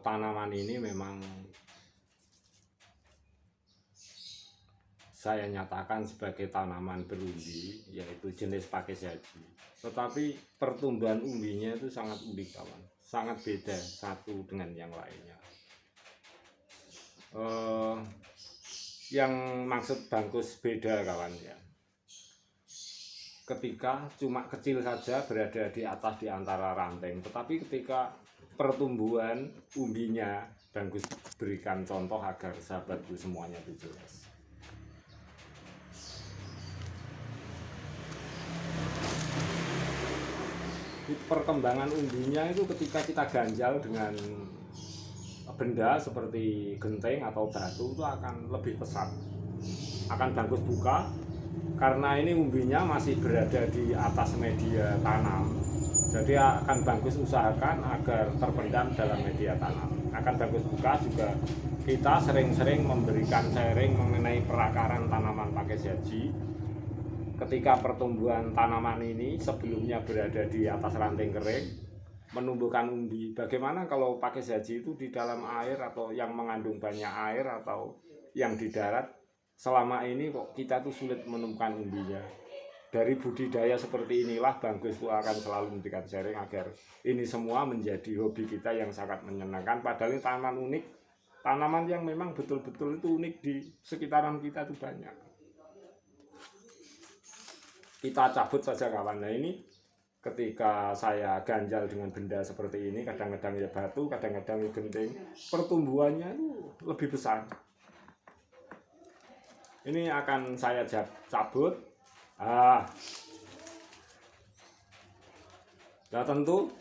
tanaman ini memang saya nyatakan sebagai tanaman berumbi, yaitu jenis pakis haji. Tetapi pertumbuhan umbinya itu sangat unik kawan, sangat beda satu dengan yang lainnya. Yang maksud bangkus beda kawan ya, ketika cuma kecil saja berada di atas di antara ranting, tetapi ketika pertumbuhan umbinya, bangkus berikan contoh agar sahabatku semuanya itu jelas. Perkembangan umbinya itu ketika kita ganjal dengan benda seperti genteng atau batu itu akan lebih pesat, akan bagus buka karena ini umbinya masih berada di atas media tanam. Jadi akan bagus usahakan agar terpendam dalam media tanam. Akan bagus buka juga kita sering-sering memberikan sharing mengenai perakaran tanaman pakis haji. Ketika pertumbuhan tanaman ini sebelumnya berada di atas ranting kering, menumbuhkan umbi. Bagaimana kalau pakis haji itu di dalam air atau yang mengandung banyak air atau yang di darat, selama ini kok kita tuh sulit menemukan umbinya. Dari budidaya seperti inilah Bangkus itu akan selalu memberikan sharing agar ini semua menjadi hobi kita yang sangat menyenangkan. Padahal ini tanaman unik, tanaman yang memang betul-betul itu unik di sekitaran kita itu banyak. Kita cabut saja kawan. Nah ini ketika saya ganjal dengan benda seperti ini, kadang-kadang ya batu, kadang-kadang ya genting, pertumbuhannya itu lebih besar. Ini akan saya cabut. Nah tentu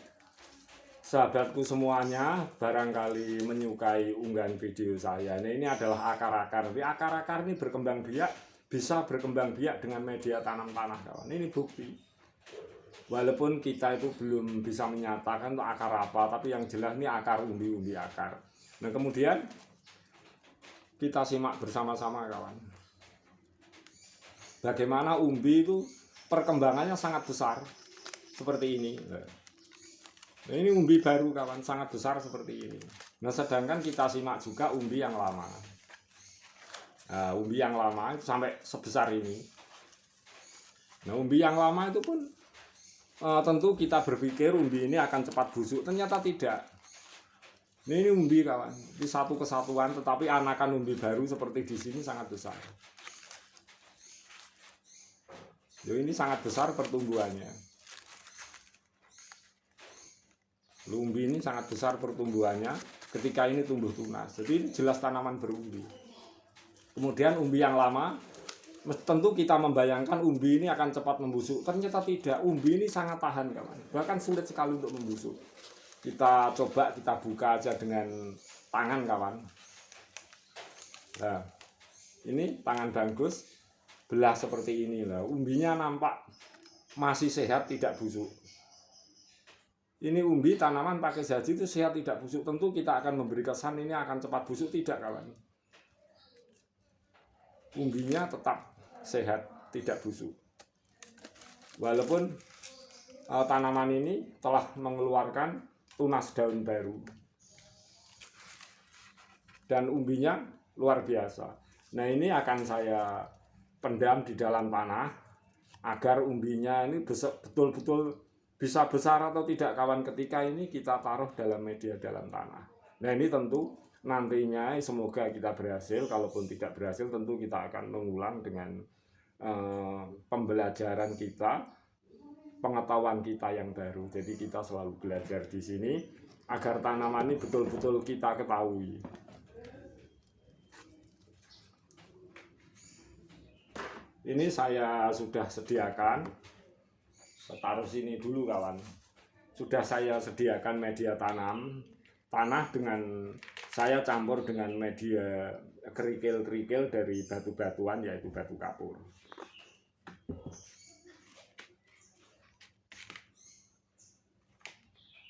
sahabatku semuanya barangkali menyukai unggahan video saya. Nah, ini adalah akar-akar. Tapi akar-akar ini berkembang biak, bisa berkembang biak dengan media tanam tanah kawan. Ini bukti. Walaupun kita itu belum bisa menyatakan untuk akar apa, tapi yang jelas ini akar umbi-umbi akar. Nah kemudian kita simak bersama-sama kawan. Bagaimana umbi itu perkembangannya sangat besar seperti ini. Nah ini umbi baru kawan, sangat besar seperti ini. Nah sedangkan kita simak juga umbi yang lama. Nah, umbi yang lama itu sampai sebesar ini. Nah umbi yang lama itu pun tentu kita berpikir umbi ini akan cepat busuk, ternyata tidak. Ini umbi kawan, ini satu kesatuan, tetapi anakan umbi baru seperti di sini sangat besar. Ini sangat besar pertumbuhannya. Umbi ini sangat besar pertumbuhannya ketika ini tumbuh tunas. Jadi ini jelas tanaman berumbi. Kemudian umbi yang lama, tentu kita membayangkan umbi ini akan cepat membusuk. Ternyata tidak, umbi ini sangat tahan kawan. Bahkan sulit sekali untuk membusuk. Kita coba kita buka aja dengan tangan kawan. Nah, ini tangan Bangkus belah seperti ini lah. Umbinya nampak masih sehat, tidak busuk. Ini umbi tanaman pakis haji itu sehat tidak busuk. Tentu kita akan memberi kesan ini akan cepat busuk, tidak kawan. Umbinya tetap sehat, tidak busuk. Walaupun tanaman ini telah mengeluarkan tunas daun baru. Dan umbinya luar biasa. Nah ini akan saya pendam di dalam tanah agar umbinya ini betul-betul bisa besar atau tidak kawan ketika ini kita taruh dalam media dalam tanah. Nah ini tentu nantinya semoga kita berhasil, kalaupun tidak berhasil tentu kita akan mengulang dengan pembelajaran kita, pengetahuan kita yang baru. Jadi kita selalu belajar di sini agar tanaman ini betul-betul kita ketahui. Ini saya sudah sediakan, taruh sini dulu kawan. Sudah saya sediakan media tanah dengan saya campur dengan media kerikil-kerikil dari batu-batuan, yaitu batu kapur.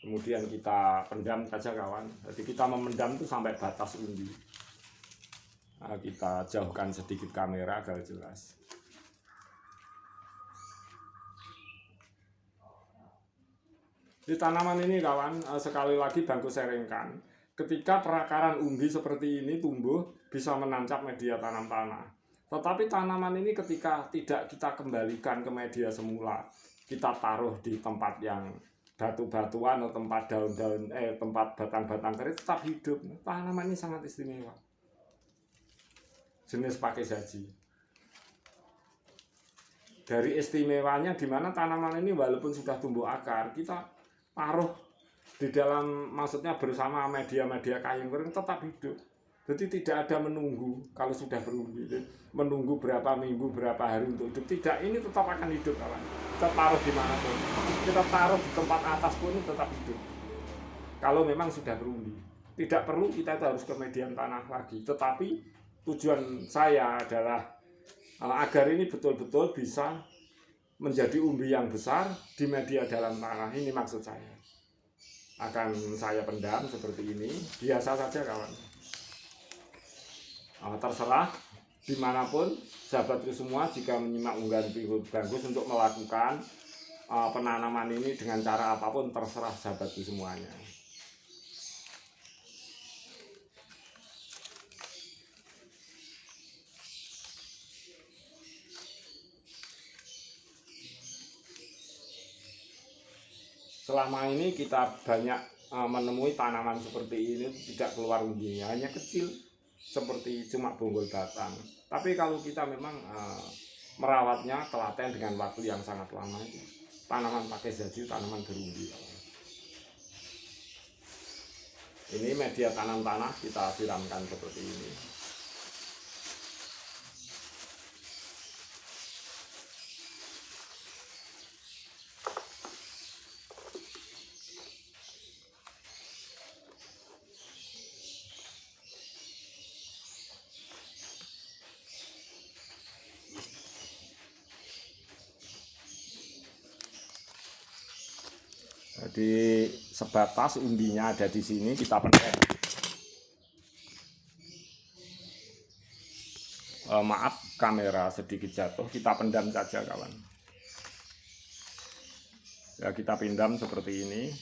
Kemudian kita pendam saja kawan. Jadi kita memendam itu sampai batas umbi. Nah, kita jauhkan sedikit kamera agar jelas. Di tanaman ini kawan, sekali lagi Bangkus sharingkan. ketika perakaran umbi seperti ini tumbuh bisa menancap media tanam tanah. Tetapi tanaman ini ketika tidak kita kembalikan ke media semula, kita taruh di tempat yang batu-batuan atau tempat daun-daun tempat batang-batang kering, tetap hidup. Tanaman ini sangat istimewa. Jenis pakis saji. Dari istimewanya di mana tanaman ini walaupun sudah tumbuh akar, kita taruh di dalam, maksudnya bersama media-media kayu kering, tetap hidup. Jadi tidak ada menunggu kalau sudah berumbi, menunggu berapa minggu, berapa hari untuk hidup. Tidak, ini tetap akan hidup kawan. Kita taruh di mana pun, kita taruh di tempat atas pun tetap hidup. Kalau memang sudah berumbi, tidak perlu kita itu harus ke median tanah lagi. Tetapi tujuan saya adalah agar ini betul-betul bisa menjadi umbi yang besar di media dalam tanah. Ini maksud saya. Akan saya pendam seperti ini, biasa saja kawan. Terserah dimanapun sahabatku semua, jika menyimak unggahan Pilgub Bagus untuk melakukan penanaman ini dengan cara apapun, terserah sahabatku semuanya. Selama ini kita banyak menemui tanaman seperti ini tidak keluar umbinya, hanya kecil seperti cuma bonggol batang. Tapi kalau kita memang merawatnya telaten dengan waktu yang sangat lama, itu tanaman pakis saji, tanaman berumbi. Ini media tanam tanah kita siramkan seperti ini. Jadi sebatas umbinya ada di sini, kita pendam. Maaf kamera sedikit jatuh, kita pendam saja kawan. Ya, kita pendam seperti ini.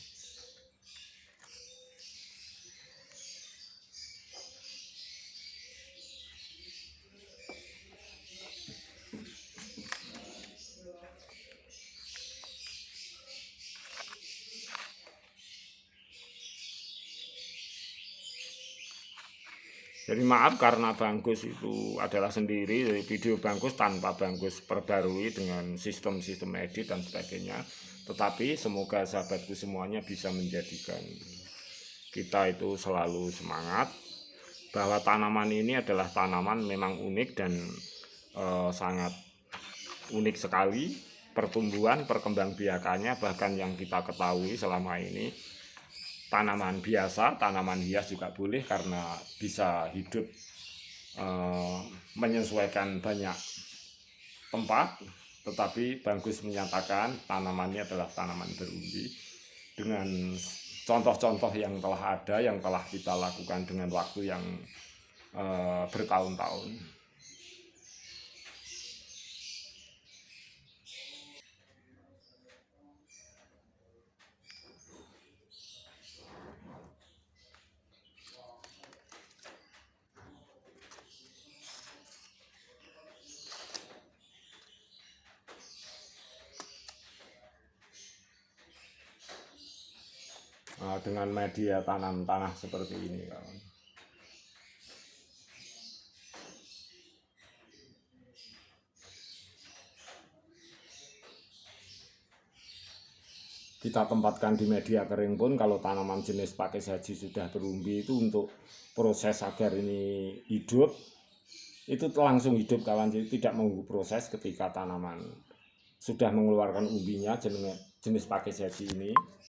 Jadi maaf karena Bagus itu adalah sendiri, video Bagus tanpa Bagus perbarui dengan sistem-sistem edit dan sebagainya. Tetapi semoga sahabatku semuanya bisa menjadikan kita itu selalu semangat bahwa tanaman ini adalah tanaman memang unik dan sangat unik sekali pertumbuhan, perkembangbiakannya. Bahkan yang kita ketahui selama ini, tanaman biasa, tanaman hias juga boleh karena bisa hidup menyesuaikan banyak tempat. Tetapi Bagus menyatakan tanamannya adalah tanaman berumbi dengan contoh-contoh yang telah ada, yang telah kita lakukan dengan waktu yang bertahun-tahun. Dengan media tanam tanah seperti ini kawan. Kita tempatkan di media kering pun, kalau tanaman jenis pakis saji sudah berumbi itu untuk proses agar ini hidup itu langsung hidup kawan. Jadi tidak menunggu proses. Ketika tanaman sudah mengeluarkan umbinya jenis pakis saji ini,